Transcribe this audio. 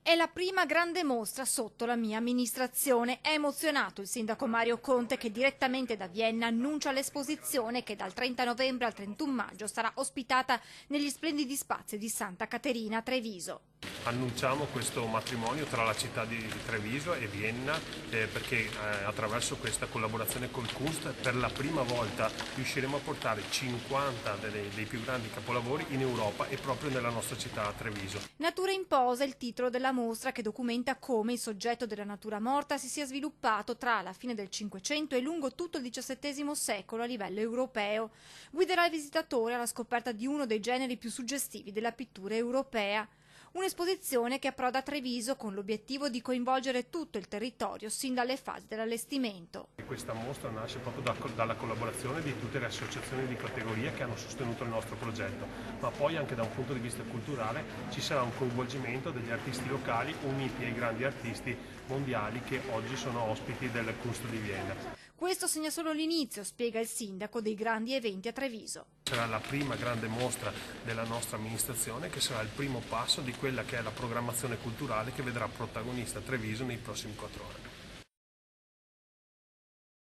È la prima grande mostra sotto la mia amministrazione. È emozionato il sindaco Mario Conte che direttamente da Vienna annuncia l'esposizione che dal 30 novembre al 31 maggio sarà ospitata negli splendidi spazi di Santa Caterina a Treviso. Annunciamo questo matrimonio tra la città di Treviso e Vienna perché attraverso questa collaborazione col Kunst per la prima volta riusciremo a portare 50 dei più grandi capolavori in Europa e proprio nella nostra città Treviso. Natura in posa è il titolo della mostra che documenta come il soggetto della natura morta si sia sviluppato tra la fine del Cinquecento e lungo tutto il XVII secolo a livello europeo. Guiderà il visitatore alla scoperta di uno dei generi più suggestivi della pittura europea. Un'esposizione che approda a Treviso con l'obiettivo di coinvolgere tutto il territorio sin dalle fasi dell'allestimento. Questa mostra nasce proprio dalla collaborazione di tutte le associazioni di categoria che hanno sostenuto il nostro progetto, ma poi anche da un punto di vista culturale ci sarà un coinvolgimento degli artisti locali uniti ai grandi artisti mondiali che oggi sono ospiti del Kunst di Vienna. Questo segna solo l'inizio, spiega il sindaco, dei grandi eventi a Treviso. Sarà la prima grande mostra della nostra amministrazione che sarà il primo passo di quella che è la programmazione culturale che vedrà protagonista Treviso nei prossimi 4 anni.